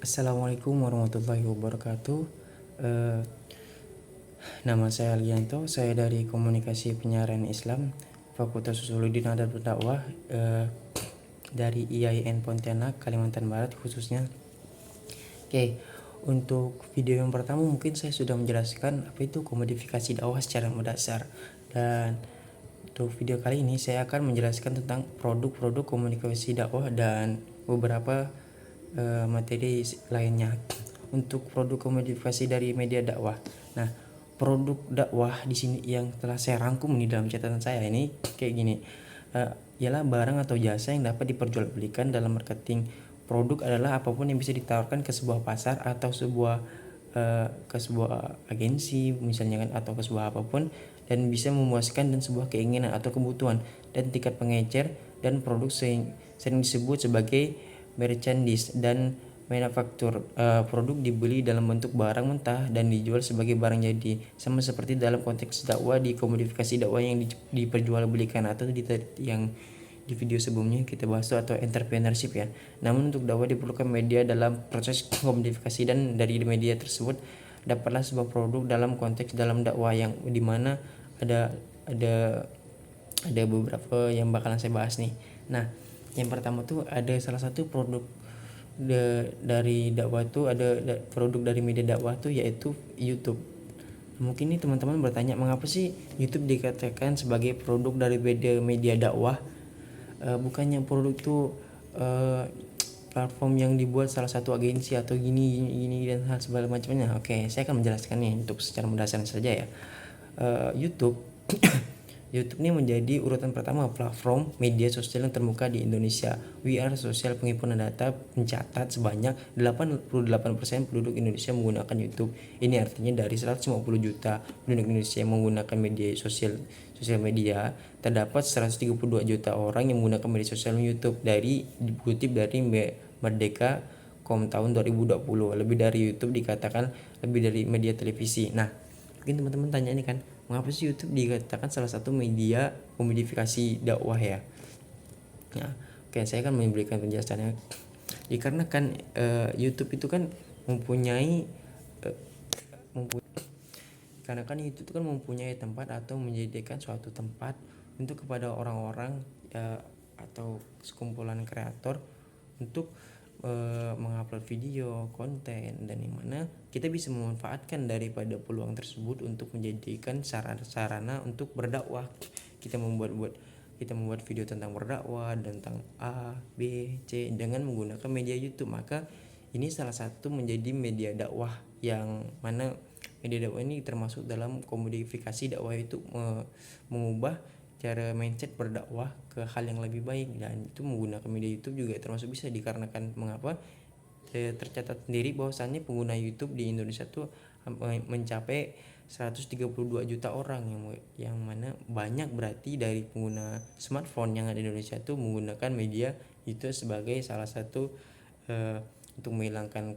Assalamualaikum warahmatullahi wabarakatuh. Eh, Nama saya Alianto, saya dari Komunikasi Penyiaran Islam, Fakultas Usuluddin Adab Berdakwah, dari IAIN Pontianak, Kalimantan Barat khususnya. Oke, untuk video yang pertama mungkin saya sudah menjelaskan apa itu komodifikasi dakwah secara mendasar. Dan untuk video kali ini saya akan menjelaskan tentang produk-produk komunikasi dakwah dan beberapa materi lainnya untuk produk komodifikasi dari media dakwah. Nah, produk dakwah di sini yang telah saya rangkum di dalam catatan saya ini kayak gini. Ialah barang atau jasa yang dapat diperjualbelikan dalam marketing. Produk adalah apapun yang bisa ditawarkan ke sebuah pasar atau ke sebuah agensi misalnya kan, atau ke sebuah apapun, dan bisa memuaskan dan sebuah keinginan atau kebutuhan dan tingkat pengecer. Dan produk sering disebut sebagai merchandise dan manufaktur. Produk dibeli dalam bentuk barang mentah dan dijual sebagai barang jadi, sama seperti dalam konteks dakwah di komodifikasi dakwah yang diperjualbelikan atau yang di video sebelumnya kita bahas atau entrepreneurship ya. Namun untuk dakwah diperlukan media dalam proses komodifikasi, dan dari media tersebut dapatlah sebuah produk dalam konteks dalam dakwah yang dimana ada ada ada beberapa yang bakalan saya bahas nih. Nah, yang pertama tuh ada salah satu produk dari dakwah tuh, produk dari media dakwah tuh yaitu YouTube. Mungkin nih teman-teman bertanya, mengapa sih YouTube dikatakan sebagai produk dari media dakwah? Bukannya produk itu platform yang dibuat salah satu agensi atau gini dan hal segala macamnya. Oke, saya akan menjelaskan nih untuk secara mendasar saja ya. YouTube YouTube ini menjadi urutan pertama platform media sosial yang terbuka di Indonesia. WR Sosial Penghimpunan Data mencatat sebanyak 88% penduduk Indonesia menggunakan YouTube. Ini artinya dari 150 juta penduduk Indonesia yang menggunakan media sosial media, terdapat 132 juta orang yang menggunakan media sosial YouTube, dikutip dari Merdeka.com tahun 2020. Lebih dari YouTube dikatakan lebih dari media televisi. Nah, mungkin teman-teman tanya ini kan, mengapa sih YouTube dikatakan salah satu media komodifikasi dakwah ya? Nah, oke, saya akan memberikan penjelasannya. Dikarenakan YouTube itu kan mempunyai karena kan YouTube itu kan mempunyai tempat atau menyediakan suatu tempat untuk kepada orang-orang atau sekumpulan kreator untuk mengupload video, konten, dan dimana kita bisa memanfaatkan daripada peluang tersebut untuk menjadikan sarana untuk berdakwah. Kita membuat video tentang berdakwah dan tentang A, B, C dengan menggunakan media YouTube. Maka ini salah satu menjadi media dakwah, yang mana media dakwah ini termasuk dalam komodifikasi dakwah, itu mengubah cara mindset berdakwah ke hal yang lebih baik. Dan itu menggunakan media YouTube juga termasuk bisa, dikarenakan mengapa tercatat sendiri bahwasannya pengguna YouTube di Indonesia tuh mencapai 132 juta orang, yang mana banyak berarti dari pengguna smartphone yang ada di Indonesia tuh menggunakan media itu sebagai salah satu untuk menghilangkan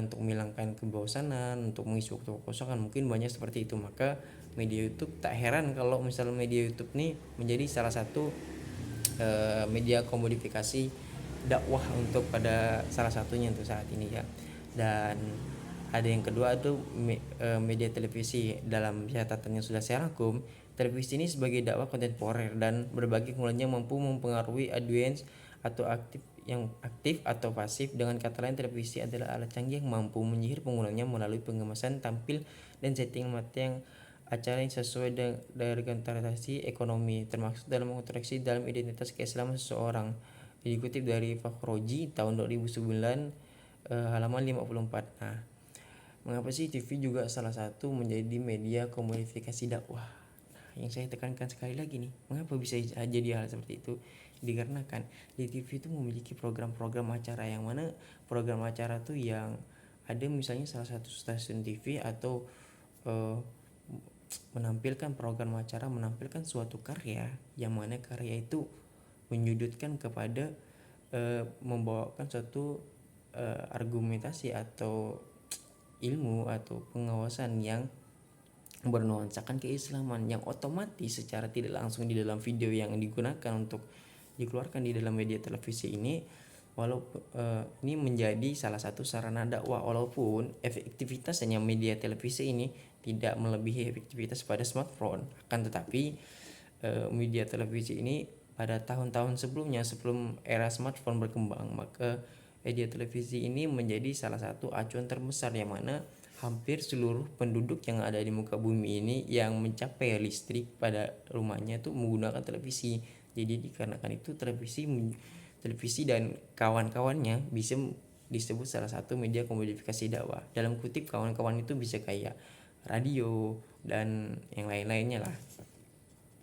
untuk menghilangkan kebosanan, untuk mengisi waktu kosongan, mungkin banyak seperti itu. Maka media YouTube, tak heran kalau misalnya media YouTube nih menjadi salah satu media komodifikasi dakwah untuk pada salah satunya untuk saat ini ya. Dan ada yang kedua itu media televisi. Dalam catatan yang sudah saya rangkum, televisi ini sebagai dakwah kontemporer dan berbagai keunggulannya mampu mempengaruhi audiens atau aktif atau pasif. Dengan kata lain, televisi adalah alat canggih yang mampu menyihir penggunanya melalui pengemasan tampil dan setting mata yang acara yang sesuai dengan orientasi ekonomi, termasuk dalam mengonteraksi dalam identitas keislaman seseorang. Dikutip dari Fakhroji tahun 2009, halaman 54. Nah, mengapa sih TV juga salah satu menjadi media komodifikasi dakwah? Nah, yang saya tekankan sekali lagi nih, mengapa bisa jadi hal seperti itu? Dikarenakan di TV itu memiliki program-program acara, yang mana program acara tuh yang ada misalnya salah satu stasiun TV atau menampilkan program acara, menampilkan suatu karya, yang mana karya itu menyudutkan kepada membawakan suatu argumentasi atau ilmu atau pengawasan yang bernuansakan keislaman, yang otomatis secara tidak langsung di dalam video yang digunakan untuk dikeluarkan di dalam media televisi ini walaupun ini menjadi salah satu sarana dakwah, walaupun efektivitasnya media televisi ini tidak melebihi efektivitas pada smartphone. Akan tetapi media televisi ini pada tahun-tahun sebelumnya, sebelum era smartphone berkembang, maka media televisi ini menjadi salah satu acuan terbesar, yang mana hampir seluruh penduduk yang ada di muka bumi ini yang mencapai listrik pada rumahnya itu menggunakan televisi. Jadi dikarenakan itu televisi dan kawan-kawannya bisa disebut salah satu media komodifikasi dakwah. Dalam kutip kawan-kawan itu bisa kayak radio dan yang lain-lainnya lah.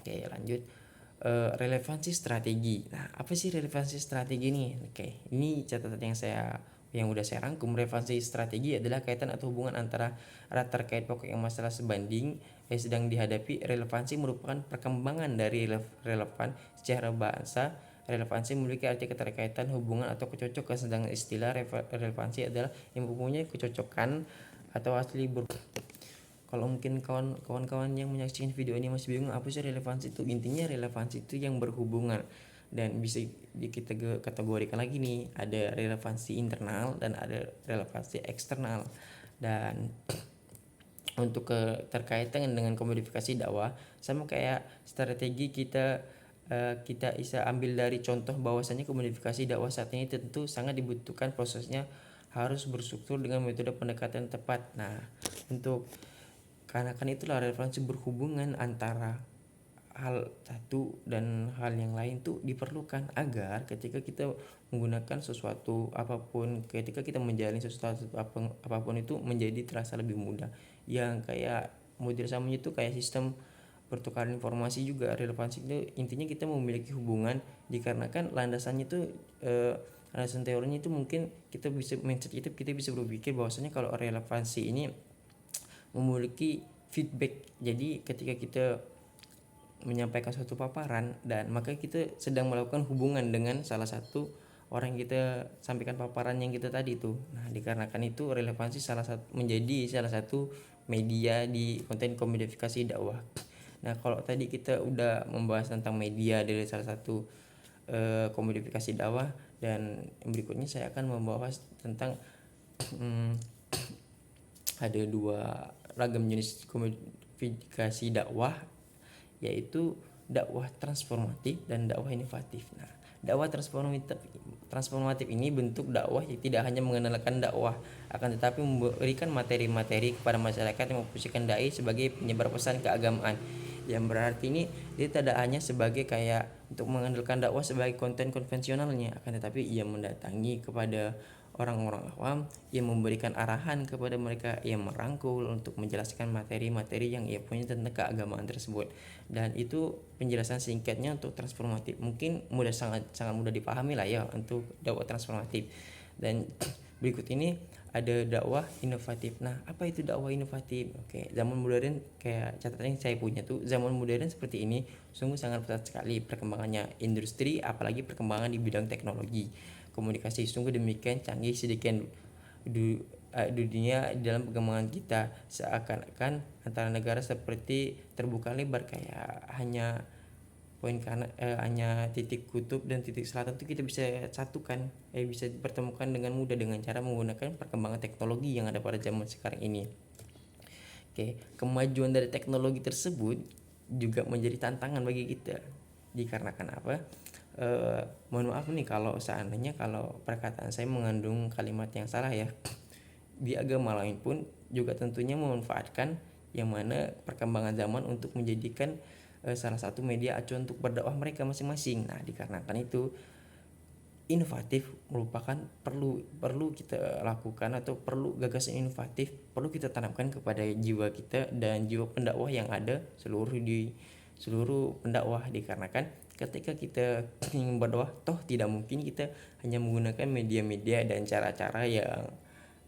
Oke, lanjut. Relevansi strategi. Nah, apa sih relevansi strategi nih? Oke, ini catatan yang udah saya rangkum. Relevansi strategi adalah kaitan atau hubungan antara terkait pokok yang masalah sebanding yang sedang dihadapi. Relevansi merupakan perkembangan dari relevan secara bahasa. Relevansi memiliki arti keterkaitan, hubungan atau kecocokan, sedangkan istilah relevansi adalah yang mempunyai kecocokan atau asli kalau mungkin kawan-kawan yang menyaksikan video ini masih bingung apa sih relevansi itu, intinya relevansi itu yang berhubungan, dan bisa kita kategorikan lagi nih, ada relevansi internal dan ada relevansi eksternal. Dan untuk terkaitan dengan komodifikasi dakwah, sama kayak strategi kita bisa ambil dari contoh bahwasanya komodifikasi dakwah saat ini tentu sangat dibutuhkan, prosesnya harus berstruktur dengan metode pendekatan tepat. Nah, untuk karena kan itulah relevansi berhubungan antara hal satu dan hal yang lain tuh diperlukan agar ketika kita menggunakan sesuatu apapun, ketika kita menjalani sesuatu apapun itu menjadi terasa lebih mudah. Yang kayak model samanya itu kayak sistem pertukaran informasi juga. Relevansi itu intinya kita memiliki hubungan, dikarenakan landasannya itu landasan teorinya itu mungkin kita bisa mindset kita bisa berpikir bahwasanya kalau relevansi ini memiliki feedback. Jadi ketika kita menyampaikan suatu paparan, dan maka kita sedang melakukan hubungan dengan salah satu orang yang kita sampaikan paparan yang kita tadi itu. Nah, dikarenakan itu relevansi menjadi salah satu media di konten komodifikasi dakwah. Nah, kalau tadi kita udah membahas tentang media dari salah satu komodifikasi dakwah, dan berikutnya saya akan membahas tentang ada dua ragam jenis komodifikasi dakwah, yaitu dakwah transformatif dan dakwah inovatif. Nah, dakwah transformatif ini bentuk dakwah yang tidak hanya mengenalkan dakwah, akan tetapi memberikan materi-materi kepada masyarakat yang memposisikan dai sebagai penyebar pesan keagamaan. Yang berarti ini dia tidak hanya sebagai kayak untuk mengandalkan dakwah sebagai konten konvensionalnya, akan tetapi ia mendatangi kepada orang-orang awam yang memberikan arahan kepada mereka, yang merangkul untuk menjelaskan materi-materi yang ia punya tentang keagamaan tersebut. Dan itu penjelasan singkatnya untuk transformatif, mungkin sangat mudah dipahami lah ya untuk dakwah transformatif. Dan berikut ini ada dakwah inovatif. Nah, apa itu dakwah inovatif? Oke, zaman modern, kayak catatan yang saya punya tuh, zaman modern seperti ini sungguh sangat pesat sekali perkembangannya industri, apalagi perkembangan di bidang teknologi komunikasi sungguh demikian canggih sedemikian dunia dalam perkembangan kita, seakan-akan antara negara seperti terbuka lebar, kayak hanya hanya titik kutub dan titik selatan itu kita bisa satukan, bisa dipertemukan dengan mudah dengan cara menggunakan perkembangan teknologi yang ada pada zaman sekarang ini. Oke, kemajuan dari teknologi tersebut juga menjadi tantangan bagi kita, dikarenakan apa? Mohon maaf nih kalau seandainya kalau perkataan saya mengandung kalimat yang salah ya. Di agama lain pun juga tentunya memanfaatkan yang mana perkembangan zaman untuk menjadikan salah satu media acuan untuk berdakwah mereka masing-masing. Nah, dikarenakan itu inovatif merupakan perlu kita lakukan, atau perlu gagasan inovatif perlu kita tanamkan kepada jiwa kita dan jiwa pendakwah yang ada seluruh pendakwah, dikarenakan ketika kita ingin berdakwah toh tidak mungkin kita hanya menggunakan media-media dan cara-cara yang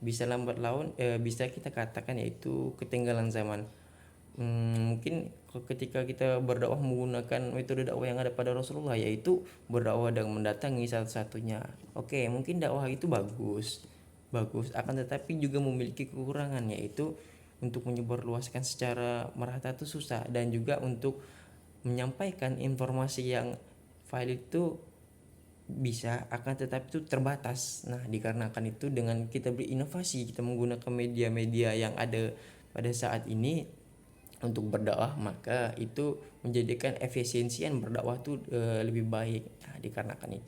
bisa lambat laun bisa kita katakan yaitu ketinggalan zaman. Mungkin ketika kita berdakwah menggunakan metode dakwah yang ada pada Rasulullah, yaitu berdakwah dan mendatangi satu-satunya. Oke, mungkin dakwah itu bagus, akan tetapi juga memiliki kekurangan, yaitu untuk menyebarluaskan secara merata itu susah, dan juga untuk menyampaikan informasi yang valid itu bisa, akan tetapi itu terbatas. Nah, dikarenakan itu dengan kita berinovasi, kita menggunakan media-media yang ada pada saat ini untuk berdakwah, maka itu menjadikan efisiensi yang berdakwah itu lebih baik. Nah, dikarenakan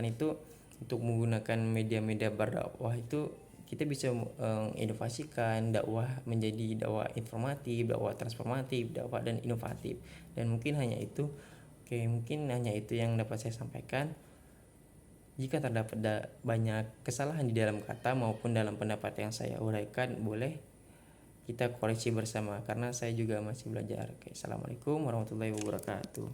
itu untuk menggunakan media-media berdakwah itu kita bisa menginovasikan dakwah menjadi dakwah informatif, dakwah transformatif, dakwah dan inovatif. Dan mungkin hanya itu. Oke, mungkin hanya itu yang dapat saya sampaikan. Jika terdapat banyak kesalahan di dalam kata maupun dalam pendapat yang saya uraikan, boleh kita koreksi bersama karena saya juga masih belajar. Oke, assalamualaikum warahmatullahi wabarakatuh.